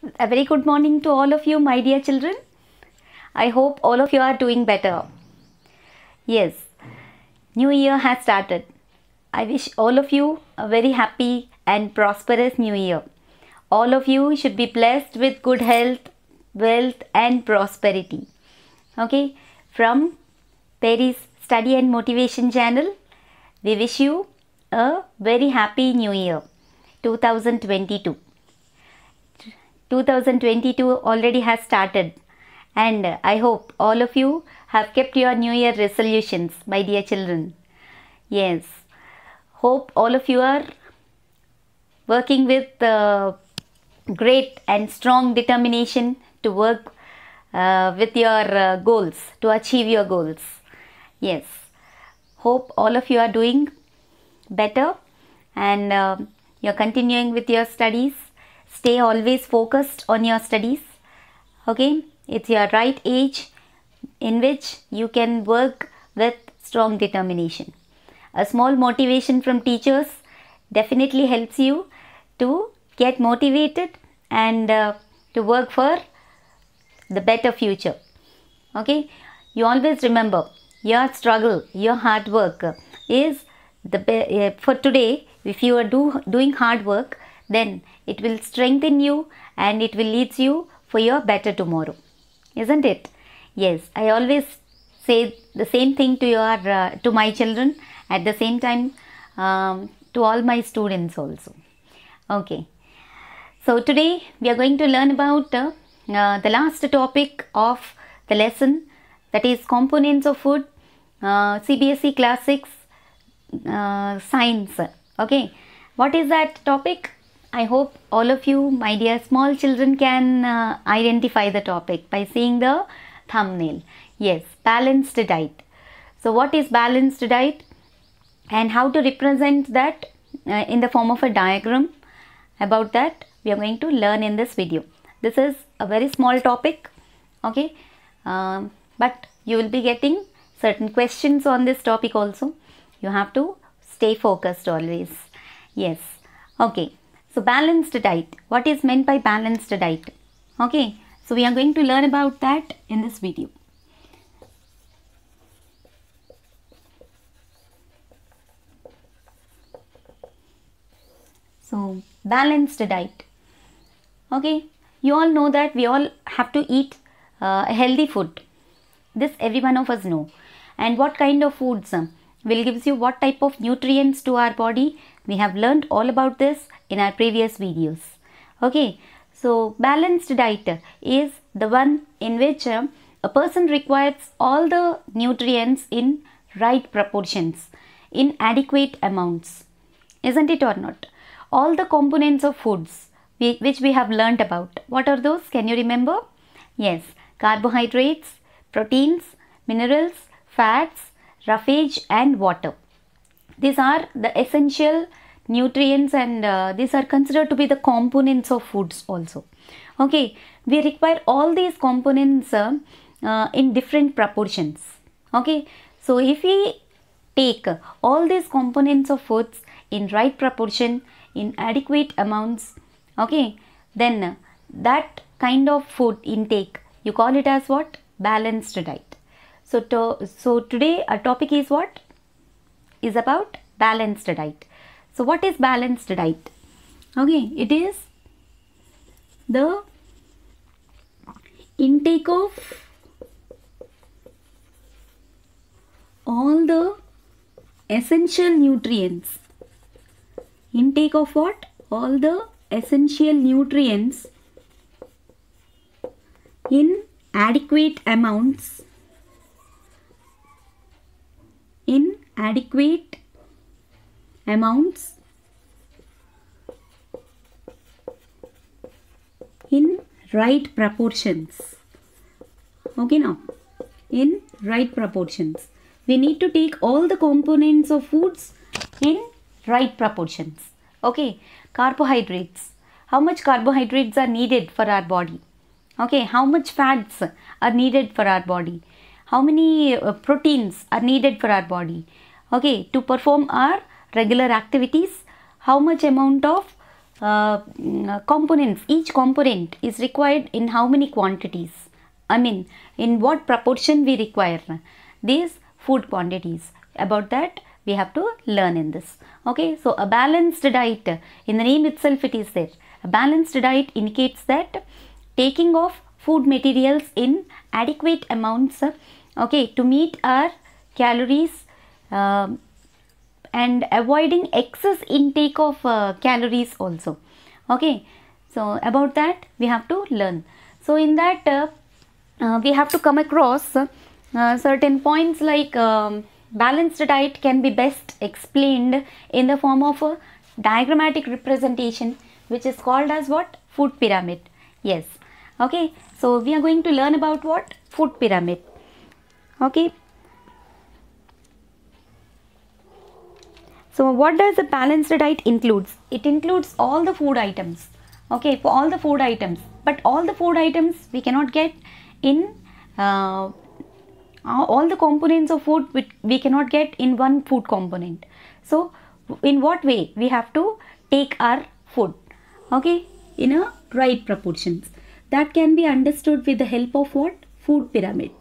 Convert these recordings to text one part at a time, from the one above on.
A very good morning to all of you, my dear children. I hope all of you are doing better. Yes, New Year has started. I wish all of you a very happy and prosperous New Year. All of you should be blessed with good health, wealth, and prosperity. Okay, from Perry's Study and Motivation channel, we wish you a very happy New Year 2022. 2022 already has started, and I hope all of you have kept your New Year resolutions, my dear children. Yes, hope all of you are working with great and strong determination to work with your goals, to achieve your goals. Yes, hope all of you are doing better and you're continuing with your studies. Stay always focused on your studies. Okay, it's your right age in which you can work with strong determination. A small motivation from teachers definitely helps you to get motivated and to work for the better future. Okay, you always remember your struggle, your hard work is for today. If you are doing hard work, then it will strengthen you and it will lead you for your better tomorrow, isn't it? Yes, I always say the same thing to my children, at the same time to all my students also. Okay, so today we are going to learn about the last topic of the lesson, that is components of food, CBSE class 6 science. Okay, what is that topic? I hope all of you, my dear small children, can identify the topic by seeing the thumbnail. Yes, balanced diet. So what is balanced diet and how to represent that in the form of a diagram? About that we are going to learn in this video. This is a very small topic, okay, but you will be getting certain questions on this topic also. You have to stay focused always. Yes, okay. So balanced diet, what is meant by balanced diet? Okay, so we are going to learn about that in this video. So balanced diet. Okay, you all know that we all have to eat healthy food. This every one of us know. And what kind of foods will gives you what type of nutrients to our body. We have learned all about this in our previous videos. Okay, so balanced diet is the one in which a person requires all the nutrients in right proportions, in adequate amounts, isn't it or not? All the components of foods which we have learnt about, what are those? Can you remember? Yes, carbohydrates, proteins, minerals, fats, roughage and water. These are the essential nutrients and these are considered to be the components of foods also. Okay, we require all these components in different proportions. Okay, so if we take all these components of foods in right proportion, in adequate amounts, okay, then that kind of food intake, you call it as what? Balanced diet. So today our topic is what? Is about balanced diet. So what is balanced diet? Okay, it is the intake of all the essential nutrients. Intake of what? All the essential nutrients in adequate amounts, in right proportions. Okay, now in right proportions. We need to take all the components of foods in right proportions. Okay, carbohydrates. How much carbohydrates are needed for our body? Okay, how much fats are needed for our body? How many proteins are needed for our body? Okay, to perform our regular activities, how much amount of components, each component is required in how many quantities, I mean in what proportion we require these food quantities. About that we have to learn in this. Okay, so a balanced diet, in the name itself it is there. A balanced diet indicates that taking of food materials in adequate amounts, okay, to meet our calories and avoiding excess intake of calories also. Okay, so about that we have to learn. So in that we have to come across certain points like balanced diet can be best explained in the form of a diagrammatic representation, which is called as what? Food pyramid. Yes. Okay, so we are going to learn about what? Food pyramid. Okay, so what does a balanced diet includes? It includes all the food items. Okay, for all the food items, but all the food items we cannot get in all the components of food we cannot get in one food component. So in what way we have to take our food, okay, in a right proportions. That can be understood with the help of what? Food pyramid.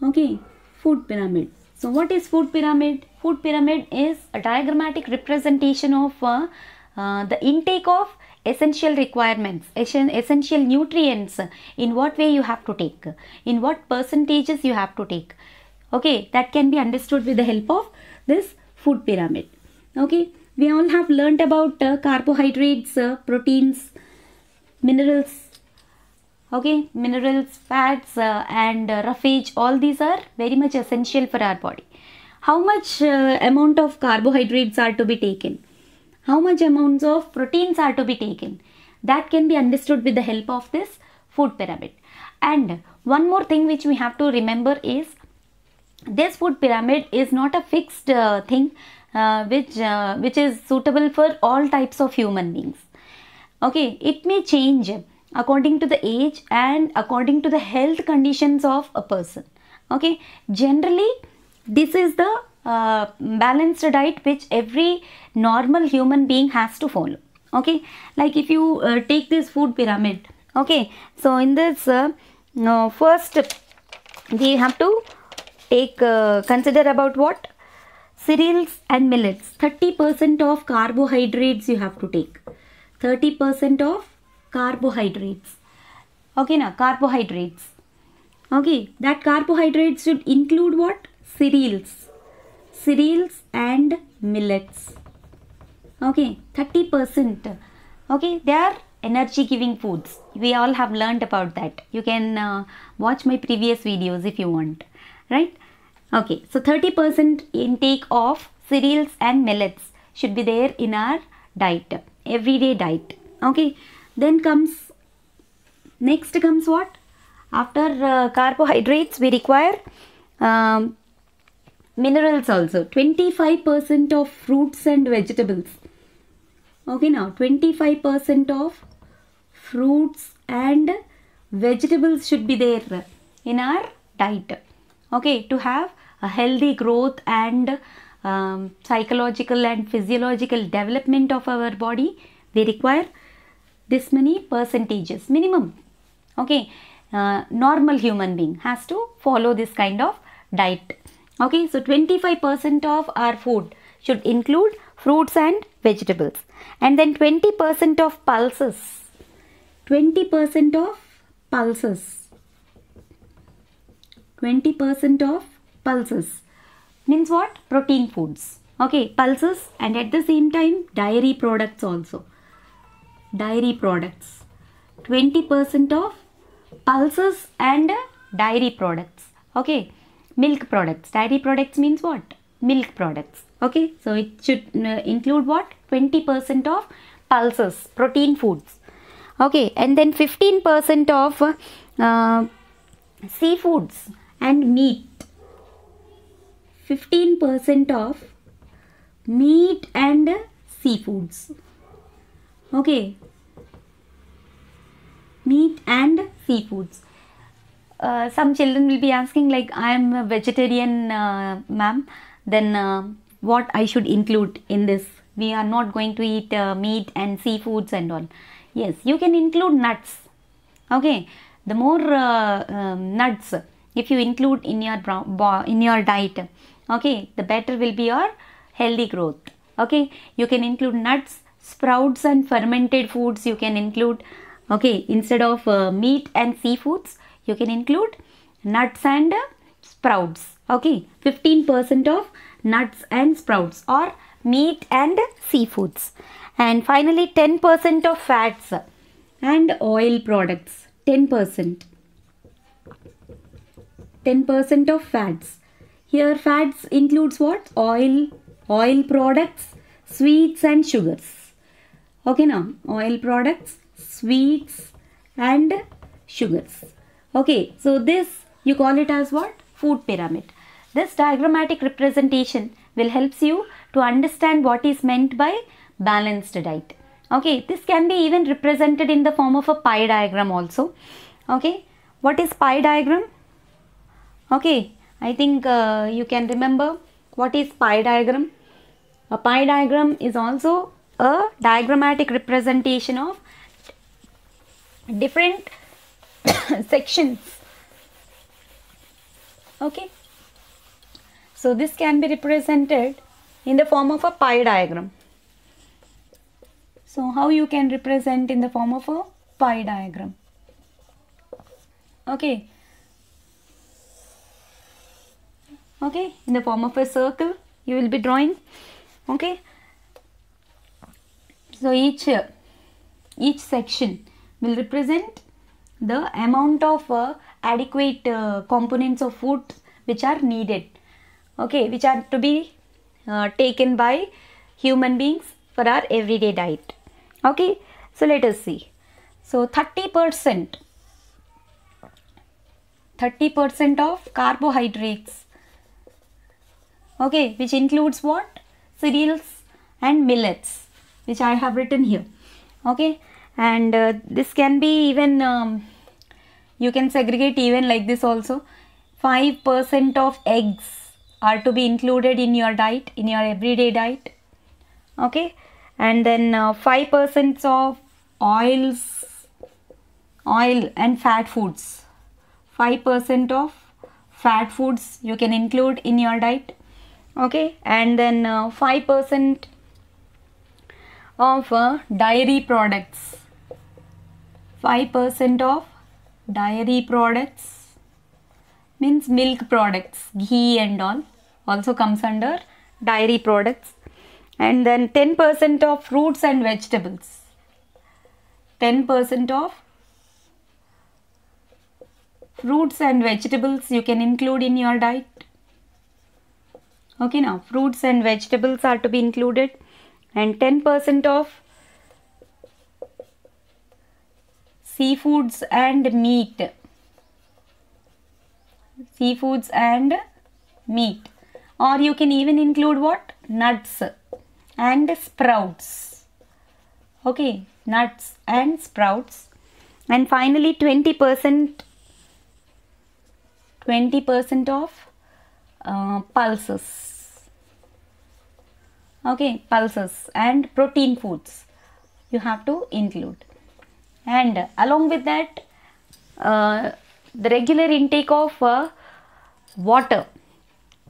Okay, food pyramid. So what is food pyramid? Food pyramid is a diagrammatic representation of the intake of essential requirements, essential nutrients, in what way you have to take, in what percentages you have to take. Okay, that can be understood with the help of this food pyramid. Okay, we all have learnt about carbohydrates, proteins, minerals. Okay, minerals, fats and roughage, all these are very much essential for our body. How much amount of carbohydrates are to be taken? How much amounts of proteins are to be taken? That can be understood with the help of this food pyramid. And one more thing which we have to remember is this food pyramid is not a fixed thing which is suitable for all types of human beings. Okay, it may change according to the age and according to the health conditions of a person. Okay, generally this is the balanced diet which every normal human being has to follow. Okay, like if you take this food pyramid, okay, so in this first we have to take consider about what? Cereals and millets. 30% of carbohydrates you have to take. 30% of carbohydrates. Okay, now carbohydrates. Okay, that carbohydrates should include what? Cereals. Cereals and millets. Okay, 30%. Okay, they are energy giving foods. We all have learned about that. You can watch my previous videos if you want, right? Okay, so 30% intake of cereals and millets should be there in our diet, everyday diet. Okay, then comes, next comes what? After carbohydrates we require minerals also. 25% of fruits and vegetables. Okay, now 25% of fruits and vegetables should be there in our diet. Okay, to have a healthy growth and psychological and physiological development of our body, we require this many percentages minimum. Okay, normal human being has to follow this kind of diet. Okay, so 25% of our food should include fruits and vegetables, and then 20% of pulses. 20% of pulses. 20% of pulses means what? Protein foods. Okay, pulses, and at the same time dairy products also. Dairy products. 20% of pulses and dairy products. Okay, milk products. Dairy products means what? Milk products. Okay, so it should include what? 20% of pulses, protein foods. Okay, and then 15% of seafoods and meat. 15% of meat and seafoods. Okay, meat and seafoods. Some children will be asking like, I am a vegetarian, ma'am, then what I should include in this we are not going to eat meat and seafoods and all. Yes, you can include nuts. Okay, the more nuts if you include in your diet, okay, the better will be your healthy growth. Okay, you can include nuts, sprouts and fermented foods you can include. Okay, instead of meat and seafoods, you can include nuts and sprouts. Okay, 15% of nuts and sprouts or meat and seafoods. And finally 10% of fats and oil products. 10% of fats. Here fats includes what? Oil products, sweets and sugars. Okay, now oil products, sweets and sugars. Okay, so this you call it as what? Food pyramid. This diagrammatic representation will help you to understand what is meant by balanced diet. Okay, this can be even represented in the form of a pie diagram also. Okay, what is pie diagram? Okay, I think you can remember what is pie diagram. A pie diagram is also a diagrammatic representation of different sections. Okay, so this can be represented in the form of a pie diagram. So how you can represent in the form of a pie diagram? Okay, in the form of a circle you will be drawing. Okay, so each section will represent the amount of adequate components of food which are needed, okay, which are to be taken by human beings for our everyday diet. Okay, so let us see. So 30% of carbohydrates, okay, which includes what? Cereals and millets, which I have written here. Okay, and this can be even you can segregate even like this also. 5% of eggs are to be included in your diet, in your everyday diet. Okay, and then 5% of oil and fat foods. 5% of fat foods you can include in your diet. Okay, and then 5% of dairy products. 5% of dairy products means milk products, ghee and all also comes under dairy products. And then 10% of fruits and vegetables. 10% of fruits and vegetables you can include in your diet. Okay, now fruits and vegetables are to be included, and 10% of seafoods and meat. Seafoods and meat, or you can even include what? Nuts and sprouts. Okay, nuts and sprouts. And finally 20% of pulses. Okay, pulses and protein foods you have to include. And along with that, the regular intake of water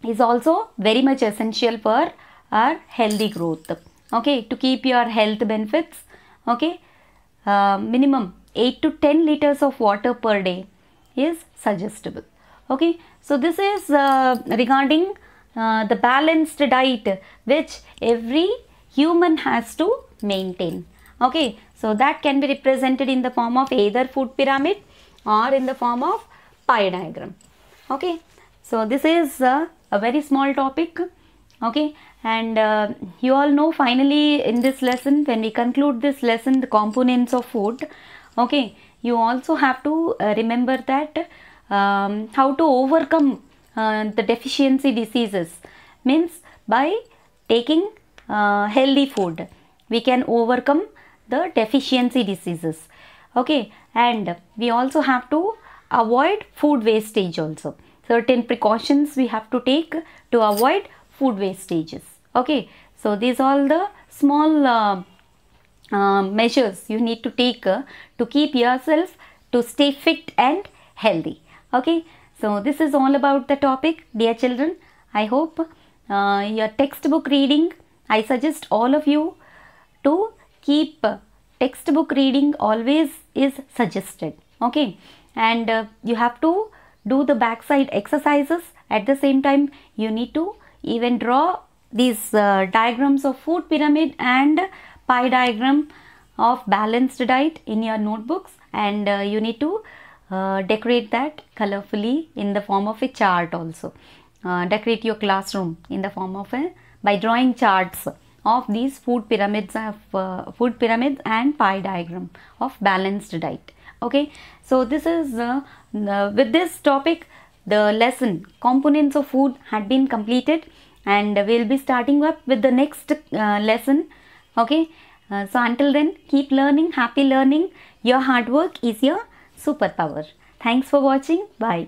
is also very much essential for our healthy growth. Okay, to keep your health benefits. Okay, minimum 8 to 10 liters of water per day is suggestible. Okay, so this is regarding the balanced diet which every human has to maintain. Okay, so that can be represented in the form of either food pyramid or in the form of pie diagram. Okay, so this is a very small topic. Okay, and you all know finally in this lesson, when we conclude this lesson, the components of food. Okay, you also have to remember that how to overcome the deficiency diseases, means by taking healthy food we can overcome the deficiency diseases. Okay, and we also have to avoid food wastage also. Certain precautions we have to take to avoid food wastages. Okay, So these all the small measures you need to take to keep yourself to stay fit and healthy. Okay, so this is all about the topic, dear children. I hope your textbook reading, I suggest all of you to keep textbook reading always is suggested. Okay, and you have to do the backside exercises. At the same time, you need to even draw these diagrams of food pyramid and pie diagram of balanced diet in your notebooks, and you need to decorate that colorfully in the form of a chart also. Decorate your classroom in the form of by drawing charts of these food pyramids and pie diagram of balanced diet. Okay, so this is with this topic the lesson components of food had been completed, and we'll be starting up with the next lesson. Okay, so until then, keep learning, happy learning. Your hard work is your superpower. Thanks for watching. Bye.